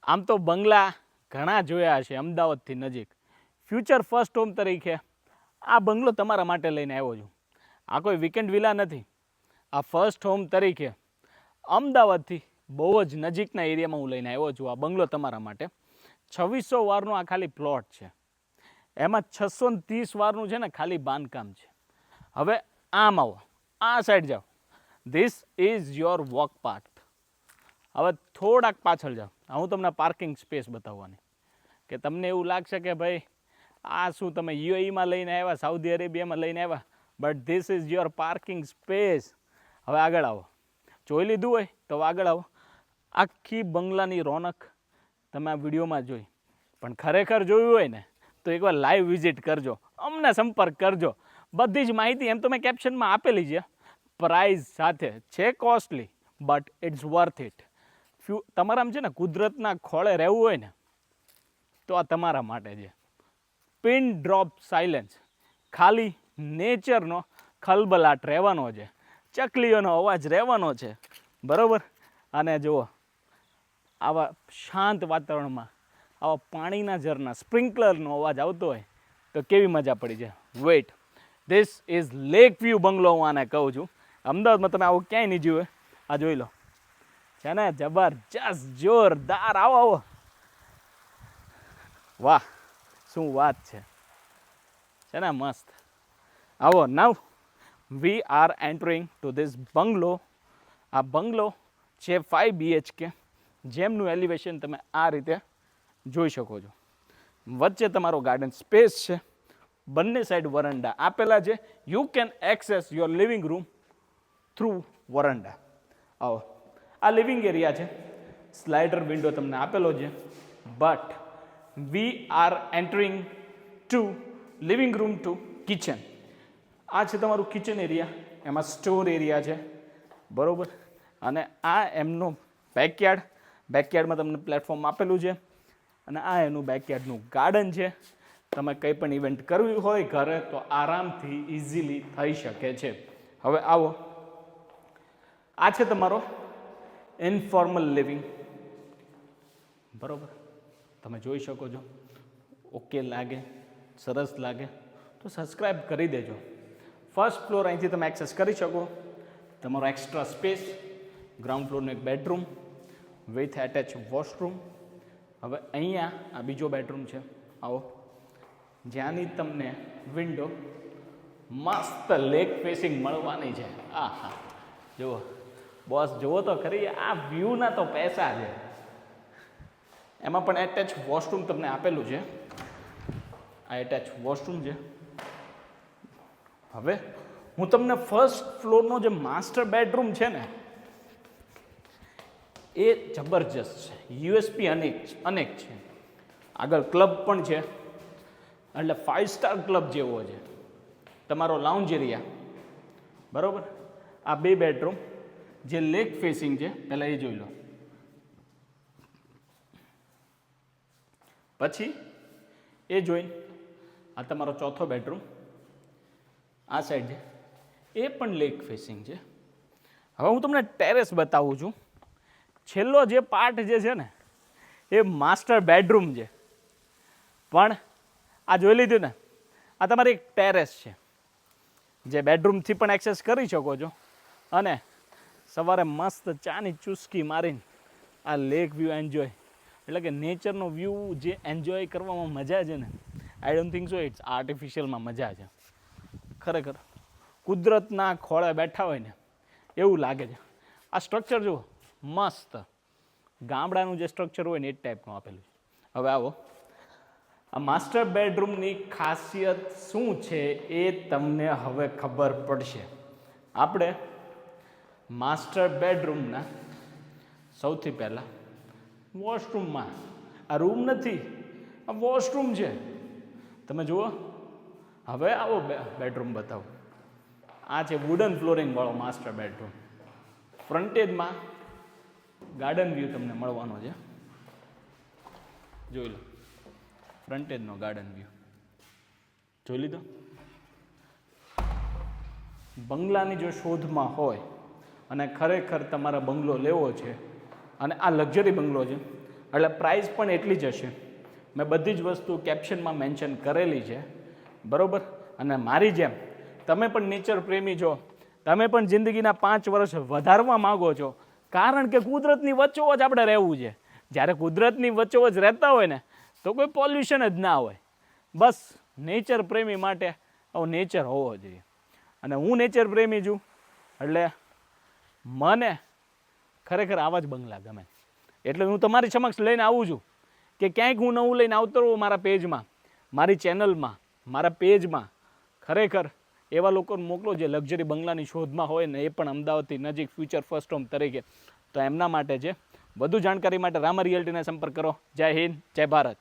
આમ તો બંગલા ઘણા જોયા છે અમદાવાદથી નજીક. ફ્યુચર ફર્સ્ટ હોમ તરીકે આ બંગલો તમારા માટે લઈને આવ્યો છું. આ કોઈ વીકેન્ડ વિલા નથી. આ ફર્સ્ટ હોમ તરીકે અમદાવાદથી બહુ જ નજીકના એરિયામાં હું લઈને આવ્યો છું. આ બંગલો તમારા માટે 2600 વારનો આ ખાલી પ્લોટ છે. એમાં 630 વારનું છે ને ખાલી બાંધકામ છે. હવે આમ આવો, આ સાઈડ જાઓ. This is your walk path. હવે થોડાક પાછળ જાઓ. હું તમને પાર્કિંગ સ્પેસ બતાવવાની, કે તમને એવું લાગશે કે ભાઈ આ શું તમે યુએઈમાં લઈને આવ્યા, સાઉદી અરેબિયામાં લઈને આવ્યા, but this is your parking space. હવે આગળ આવો. જોઈ લીધું હોય તો આગળ આવો. આખી બંગલાની રોનક તમે આ વિડીયોમાં જોઈ, પણ ખરેખર જોયું હોય ને તો એકવાર લાઈવ વિઝિટ કરજો, અમને સંપર્ક કરજો. બધી જ માહિતી એમ તો મેં કેપ્શનમાં આપેલી છે, પ્રાઇઝ સાથે છે costly, but it's worth it. તમારામાં છે ને કુદરતના ખોળે રહેવું હોય ને તો આ તમારા માટે છે. પિન ડ્રોપ સાયલેન્સ, ખાલી નેચરનો ખલબલાટ રહેવાનો છે, ચકલીઓનો અવાજ રહેવાનો છે, બરાબર. અને જુઓ આવા શાંત વાતાવરણમાં આવા પાણીના ઝરના સ્પ્રિંકલરનો અવાજ આવતો હોય તો કેવી મજા પડી જાય. Wait, this is lake view bungalow, હું આને કહું છું. અમદાવાદમાં તમે આવું ક્યાંય નહીં જોયું. આ જોઈ લો, છે ને જબરજસ્ત, જોરદાર. આવો આવો, વાહ શું વાત છે ને મસ્ત. આવો. Now we are entering to this bungalow. આ બંગલો છે 5 BHK, જેમનું એલિવેશન તમે આ રીતે જોઈ શકો છો. વચ્ચે તમારો ગાર્ડન સ્પેસ છે, બંને સાઈડ વરંડા આપેલા છે. You can access your living room through વરંડા. આવો, આ લિવિંગ એરિયા છે. સ્લાઇડર વિન્ડો તમને આપેલો છે, but we are entering to living room to kitchen. આ છે તમારું કિચન એરિયા, એમાં સ્ટોર એરિયા છે, બરાબર. અને આ એમનો બેકયાર્ડ. બેકયાર્ડમાં તમને પ્લેટફોર્મ આપેલું છે, અને આ એનું બેકયાર્ડનું ગાર્ડન છે. તમે કંઈ પણ ઇવેન્ટ કરવી હોય ઘરે તો આરામથી ઇઝીલી થઈ શકે છે. હવે આવો, આ છે તમારો ઇન્ફોર્મલ લિવિંગ, બરાબર. તમે જોઈ શકો છો. ઓકે લાગે, સરસ લાગે તો સબસ્ક્રાઈબ કરી દેજો. ફર્સ્ટ ફ્લોર અહીંથી તમે એક્સેસ કરી શકો. તમારો એક્સ્ટ્રા સ્પેસ, ગ્રાઉન્ડ ફ્લોરનું એક બેડરૂમ વિથ એટેચ વોશરૂમ. હવે અહીંયા આ બીજો બેડરૂમ છે. આવો, જ્યાંની તમને વિન્ડો મસ્ત લેક ફેસિંગ મળવાની છે. આ હા, જુઓ બોસ, જુઓ તો ખરી, આ વ્યૂના તો પૈસા છે. એમાં પણ એટેચ વોશરૂમ તમને આપેલું છે. આ એટેચ વોશરૂમ છે. હવે હું તમને ફર્સ્ટ ફ્લોરનો જે માસ્ટર બેડરૂમ છે ને એ જબરજસ્ત છે. યુએસપી અનેક છે. આગળ ક્લબ પણ છે, એટલે 5 સ્ટાર ક્લબ જેવો છે. તમારો લાઉન્જ એરિયા, બરાબર. આ 2 બેડરૂમ જે લેક ફેસિંગ છે, પહેલાં એ જોઈ લો. પછી એ જોઈ આ તમારો ચોથો બેડરૂમ, આ સાઈડ છે, એ પણ લેક ફેસિંગ છે. હવે હું તમને ટેરેસ બતાવું છું. છેલ્લો જે પાર્ટ જે છે ને એ માસ્ટર બેડરૂમ છે, પણ આ જોઈ લીધું ને, આ તમારી એક ટેરેસ છે જે બેડરૂમથી પણ એક્સેસ કરી શકો છો. અને સવારે મસ્ત ચાની ચુસ્કી મારીને આ લેક વ્યૂ એન્જોય, એટલે કે નેચરનો વ્યૂ જે એન્જોય કરવામાં મજા છે ને, I don't think so it's આર્ટિફિશિયલમાં મજા છે. ખરેખર કુદરતના ખોળે બેઠા હોય ને એવું લાગે છે. આ સ્ટ્રક્ચર જુઓ, મસ્ત ગામડાનું જે સ્ટ્રક્ચર હોય ને એ જ ટાઈપનું આપેલું છે. હવે આવો, આ માસ્ટર બેડરૂમની ખાસિયત શું છે એ તમને હવે ખબર પડશે. આપણે માસ્ટર બેડરૂમના સૌથી પહેલાં વોશરૂમમાં, આ રૂમ નથી, આ વોશરૂમ છે, તમે જુઓ. હવે આવો બેડરૂમ બતાવો. આ છે વુડન ફ્લોરિંગવાળો માસ્ટર બેડરૂમ. ફ્રન્ટેજમાં ગાર્ડન વ્યૂ તમને મળવાનો છે. જોઈ લો, ફ્રન્ટેજનો ગાર્ડન વ્યૂ જોઈ લીધો. બંગલાની જો શોધમાં હોય અને ખરેખર તમારે બંગલો લેવો છે, અને આ લક્ઝરી બંગલો છે, એટલે પ્રાઇસ પણ એટલી જ હશે. મેં બધી જ વસ્તુ કેપ્શનમાં મેન્શન કરેલી છે, બરાબર. અને મારી જેમ તમે પણ નેચર પ્રેમી છો, તમે પણ જિંદગીના 5 વર્ષ વધારવા માગો છો, કારણ કે કુદરતની વચ્ચોવચ આપણે રહેવું છે. જ્યારે કુદરતની વચ્ચોવચ રહેતા હોય ને તો કોઈ પોલ્યુશન જ ના હોય. બસ નેચર પ્રેમી માટે આવો નેચર હોવો જોઈએ. અને હું નેચર પ્રેમી છું એટલે મને ખરેખર આવા જ બંગલા ગમે. એટલે હું તમારી સમક્ષ લઈને આવું છું કે ક્યાંક હું નવું લઈને આવતો રહું મારા પેજમાં, મારી ચેનલમાં, મારા પેજમાં. ખરેખર એવા લોકોને મોકલો જે લક્ઝરી બંગલાની શોધમાં હોય ને, એ પણ અમદાવાદથી નજીક, ફ્યુચર ફર્સ્ટ હોમ તરીકે. તો એમના માટે છે. વધુ જાણકારી માટે રામા રિયલ્ટીને સંપર્ક કરો. જય હિન્દ, જય ભારત.